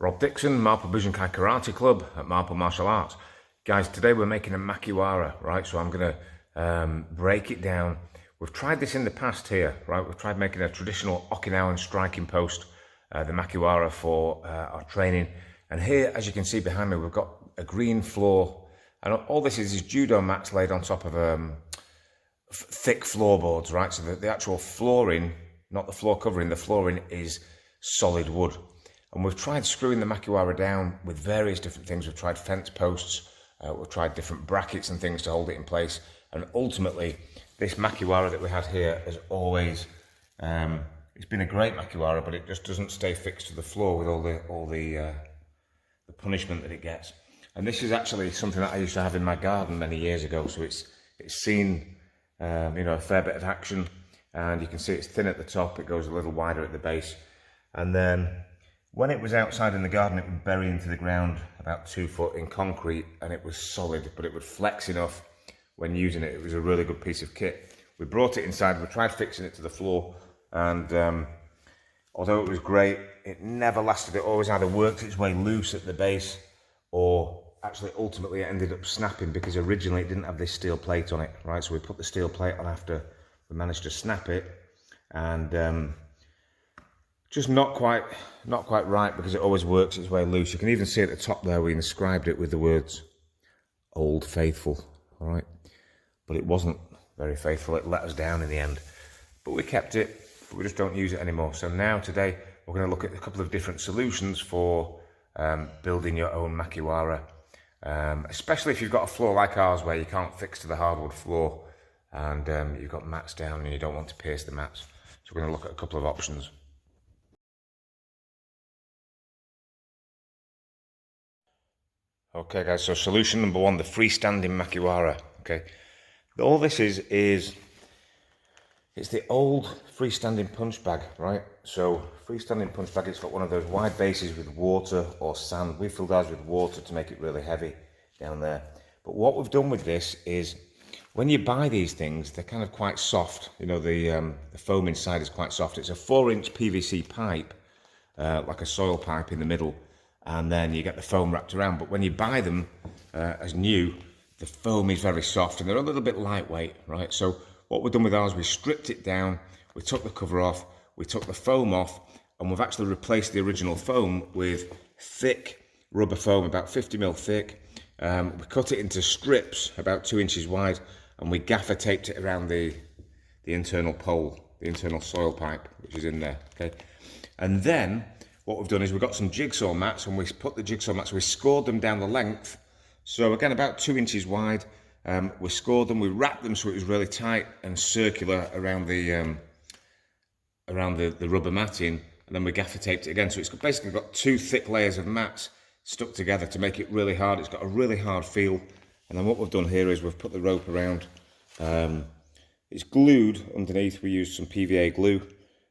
Rob Dixon, Marple Bujinkai Karate Club at Marple Martial Arts. Guys, today we're making a Makiwara, right? So I'm going to break it down. We've tried this in the past here, right? We've tried making a traditional Okinawan striking post, the Makiwara for our training. And here, as you can see behind me, we've got a green floor. And all this is judo mats laid on top of thick floorboards, right? So the actual flooring, not the floor covering, the flooring is solid wood. And we've tried screwing the Makiwara down with various different things. We've tried fence posts, we've tried different brackets and things to hold it in place. And ultimately, this Makiwara that we had here has always, it's been a great Makiwara, but it just doesn't stay fixed to the floor with all the punishment that it gets. And this is actually something that I used to have in my garden many years ago. So it's seen, a fair bit of action, and you can see it's thin at the top. It goes a little wider at the base, and then when it was outside in the garden, it would bury into the ground about 2 foot in concrete, and it was solid, but it would flex enough when using it. It was a really good piece of kit. We brought it inside, we tried fixing it to the floor, and although it was great, it never lasted. It always either worked its way loose at the base, or actually ultimately it ended up snapping, because originally it didn't have this steel plate on it, right? So we put the steel plate on after we managed to snap it, and just not quite right, because it always works its way loose. You can even see at the top there we inscribed it with the words "Old Faithful," all right? But it wasn't very faithful. It let us down in the end. But we kept it, but we just don't use it anymore. So now today we're going to look at a couple of different solutions for building your own Makiwara, especially if you've got a floor like ours where you can't fix to the hardwood floor, and you've got mats down and you don't want to pierce the mats. So we're going to look at a couple of options. Okay guys, so solution number one, the freestanding Makiwara. Okay, all this is it's the old freestanding punch bag, right? So freestanding punch bag, it's got one of those wide bases with water or sand. We filled ours with water to make it really heavy down there. But what we've done with this is, when you buy these things, they're kind of quite soft. You know, the foam inside is quite soft. It's a 4-inch PVC pipe, like a soil pipe in the middle, and then you get the foam wrapped around. But when you buy them as new, the foam is very soft and they're a little bit lightweight, right? So what we've done with ours, we stripped it down, we took the cover off, we took the foam off, and we've actually replaced the original foam with thick rubber foam, about 50mm thick. We cut it into strips about 2 inches wide, and we gaffer taped it around the internal pole, the internal soil pipe, which is in there, okay? And then what we've done is we've got some jigsaw mats, and we put the jigsaw mats, we scored them down the length. So again, about 2 inches wide. We scored them, we wrapped them so it was really tight and circular around the rubber matting, and then we gaffer taped it again. So it's basically got 2 thick layers of mats stuck together to make it really hard. It's got a really hard feel. And then what we've done here is we've put the rope around. It's glued underneath. We used some PVA glue,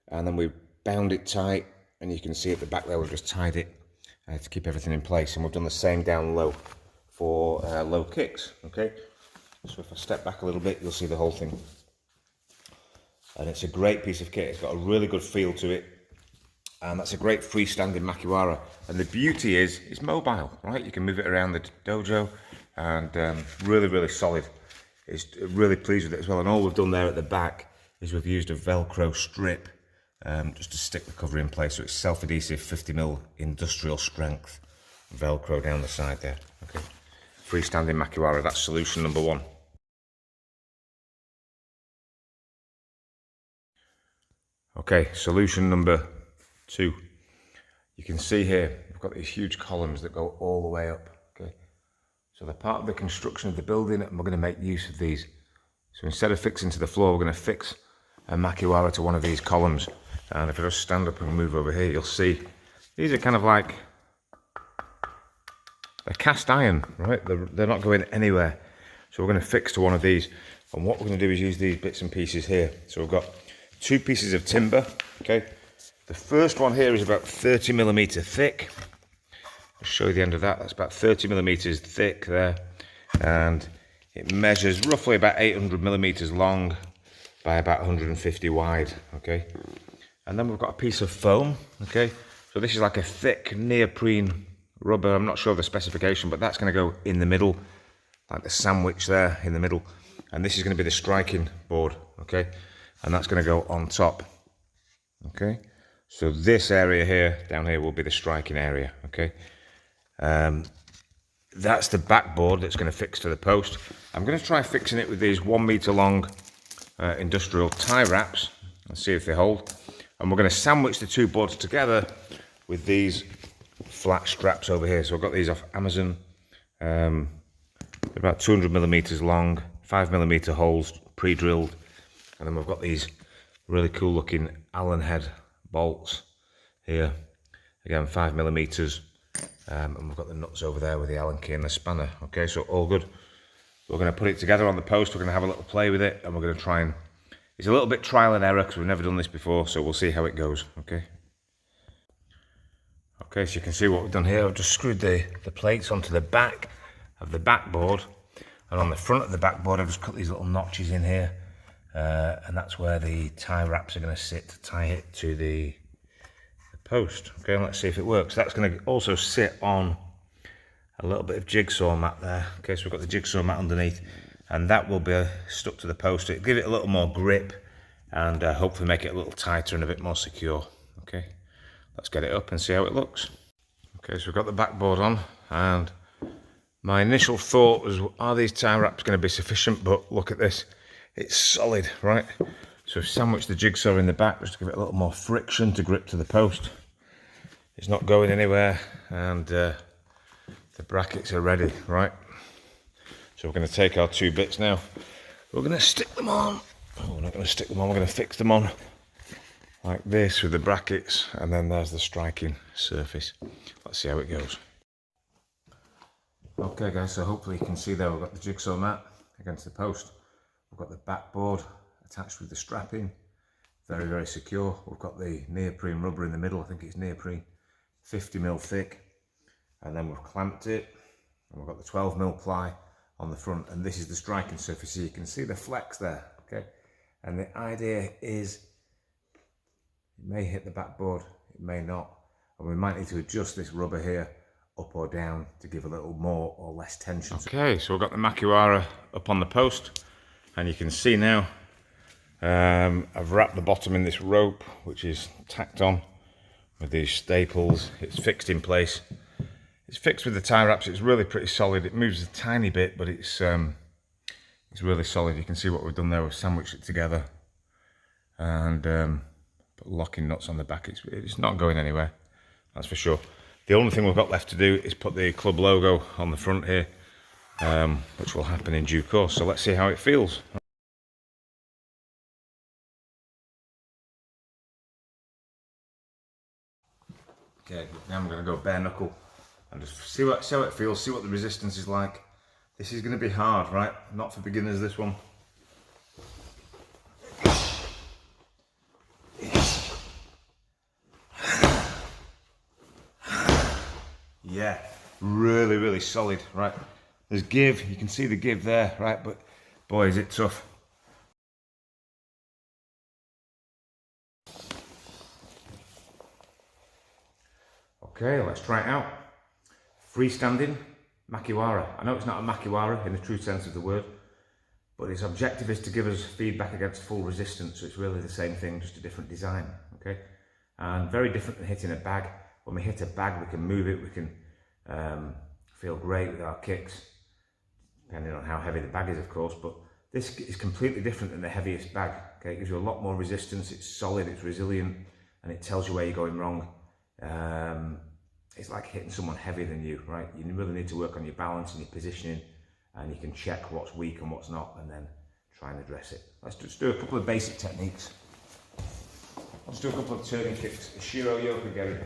and then we bound it tight. And you can see at the back there, we've just tied it to keep everything in place. And we've done the same down low for low kicks, okay? So if I step back a little bit, you'll see the whole thing. And it's a great piece of kit. It's got a really good feel to it. And that's a great freestanding Makiwara. And the beauty is, it's mobile, right? You can move it around the dojo, and really, really solid. It's really pleased with it as well. And all we've done there at the back is we've used a Velcro strip just to stick the cover in place. So it's self-adhesive 50mm industrial strength Velcro down the side there. Okay, freestanding Makiwara, that's solution number one. Okay, solution number two. You can see here, we've got these huge columns that go all the way up. Okay, so they're part of the construction of the building, and we're going to make use of these. So instead of fixing to the floor, we're going to fix a Makiwara to one of these columns. And if I just stand up and move over here, you'll see these are kind of like, they're cast iron, right? They're not going anywhere. So we're going to fix to one of these. And what we're going to do is use these bits and pieces here. So we've got 2 pieces of timber, okay? The first one here is about 30mm thick. I'll show you the end of that. That's about 30mm thick there. And it measures roughly about 800mm long by about 150 wide, okay? And then we've got a piece of foam, okay? So this is like a thick neoprene rubber. I'm not sure of the specification, but that's going to go in the middle, like the sandwich there in the middle. And this is going to be the striking board, okay? And that's going to go on top, okay? So this area here, down here, will be the striking area, okay? That's the backboard that's going to fix to the post. I'm going to try fixing it with these 1 meter long industrial tie wraps and see if they hold. And we're going to sandwich the two boards together with these flat straps over here. So I've got these off Amazon. They're about 200 millimeters long, 5mm holes pre-drilled. And then we've got these really cool looking Allen head bolts here. Again, 5mm. And we've got the nuts over there with the Allen key and the spanner. Okay, so all good. We're going to put it together on the post. We're going to have a little play with it, and we're going to try and... It's a little bit trial and error because we've never done this before, so we'll see how it goes. Okay. Okay, so you can see what we've done here. I've just screwed the plates onto the back of the backboard, and on the front of the backboard I've just cut these little notches in here, and that's where the tie wraps are going to sit to tie it to the post. Okay, and let's see if it works. That's going to also sit on a little bit of jigsaw mat there. Okay, so we've got the jigsaw mat underneath, and that will be stuck to the post. It'll give it a little more grip and hopefully make it a little tighter and a bit more secure. Okay, let's get it up and see how it looks. Okay, so we've got the backboard on, and my initial thought was, are these tie wraps going to be sufficient? But look at this, it's solid, right? So I've sandwiched the jigsaw in the back just to give it a little more friction to grip to the post. It's not going anywhere, and the brackets are ready, right? So we're going to take our two bits now. We're going to stick them on. Oh, we're not going to stick them on, we're going to fix them on like this with the brackets, and then there's the striking surface. Let's see how it goes. Okay guys, so hopefully you can see there we've got the jigsaw mat against the post. We've got the backboard attached with the strapping, very, very secure. We've got the neoprene rubber in the middle, I think it's neoprene, 50mm thick. And then we've clamped it, and we've got the 12mm ply on the front, and this is the striking surface. So you can see the flex there, okay? And the idea is it may hit the backboard, it may not, and we might need to adjust this rubber here up or down to give a little more or less tension. Okay, so we've got the Makiwara up on the post, and you can see now I've wrapped the bottom in this rope, which is tacked on with these staples. It's fixed in place. It's fixed with the tie wraps. It's really pretty solid. It moves a tiny bit, but it's really solid. You can see what we've done there. We've sandwiched it together and put locking nuts on the back. It's not going anywhere, that's for sure. The only thing we've got left to do is put the club logo on the front here, which will happen in due course. So let's see how it feels. Okay, now I'm going to go bare knuckle and just see how it feels, see what the resistance is like. This is going to be hard, right? Not for beginners, this one. Yeah, really, really solid, right? There's give, you can see the give there, right? But boy, is it tough. Okay, let's try it out. Freestanding Makiwara. I know it's not a Makiwara in the true sense of the word, but its objective is to give us feedback against full resistance, so it's really the same thing, just a different design, okay? And very different than hitting a bag. When we hit a bag, we can move it, we can feel great with our kicks, depending on how heavy the bag is, of course, but this is completely different than the heaviest bag, okay? It gives you a lot more resistance, it's solid, it's resilient, and it tells you where you're going wrong. It's like hitting someone heavier than you, right? You really need to work on your balance and your positioning, and you can check what's weak and what's not, and then try and address it. Let's just do a couple of basic techniques. Let's do a couple of turning kicks. A Shiro yoke again.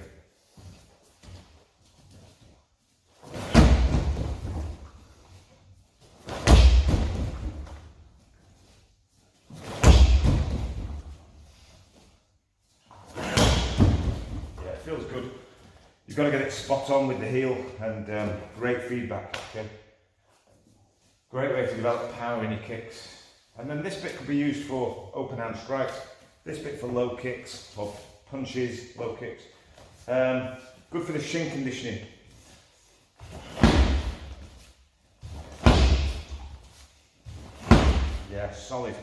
Yeah, it feels good. You've got to get it spot on with the heel, and great feedback, okay? Great way to develop power in your kicks. And then this bit could be used for open hand strikes, this bit for low kicks, or punches, low kicks, Good for the shin conditioning. Yeah, solid.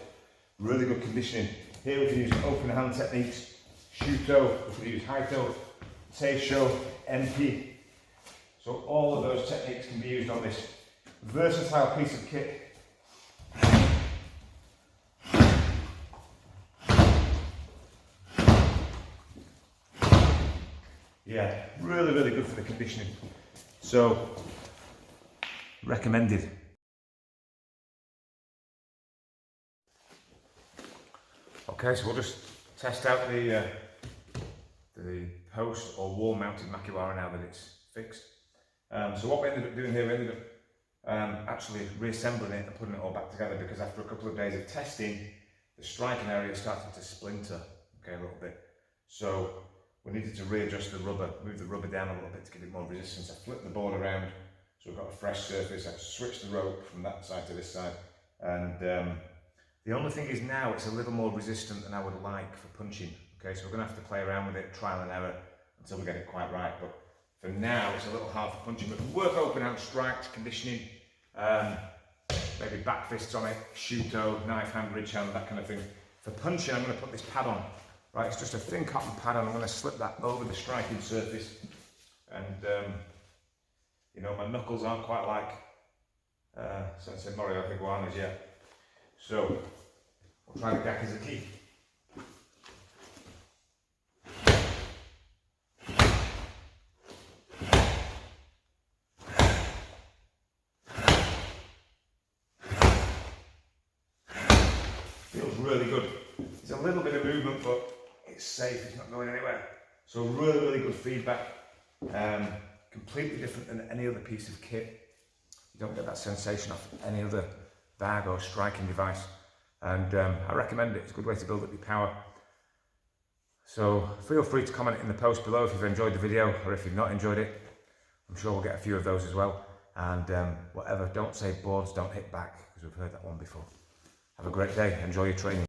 Really good conditioning. Here we can use open hand techniques, shuto, we can use haito, teisho, MP. So all of those techniques can be used on this versatile piece of kit. Yeah, really, really good for the conditioning. So, recommended. Okay, so we'll just test out the post or wall mounted Makiwara now that it's fixed. So what we ended up doing here, we ended up actually reassembling it and putting it all back together, because after a couple of days of testing, the striking area started to splinter, okay, a little bit. So we needed to readjust the rubber, move the rubber down a little bit to give it more resistance. I flipped the board around, so we've got a fresh surface. I switched the rope from that side to this side, and the only thing is now it's a little more resistant than I would like for punching. Okay, so we're going to have to play around with it, trial and error, until we get it quite right. But for now, it's a little hard for punching. We can work open hand strikes, conditioning, maybe back fists on it, shuto, knife hand, ridge hand, that kind of thing. For punching, I'm going to put this pad on. Right, it's just a thin cotton pad, and I'm going to slip that over the striking surface. And you know, my knuckles aren't quite like Sensei Morio Higuana's yet. So we'll try the Gakizaki. Feels really good. It's a little bit of movement, but it's safe, it's not going anywhere. So really, really good feedback. Completely different than any other piece of kit. You don't get that sensation off any other bag or striking device. And I recommend it. It's a good way to build up your power. So feel free to comment in the post below if you've enjoyed the video, or if you've not enjoyed it. I'm sure we'll get a few of those as well. And whatever, don't say boards don't hit back, because we've heard that one before. Have a great day, enjoy your training.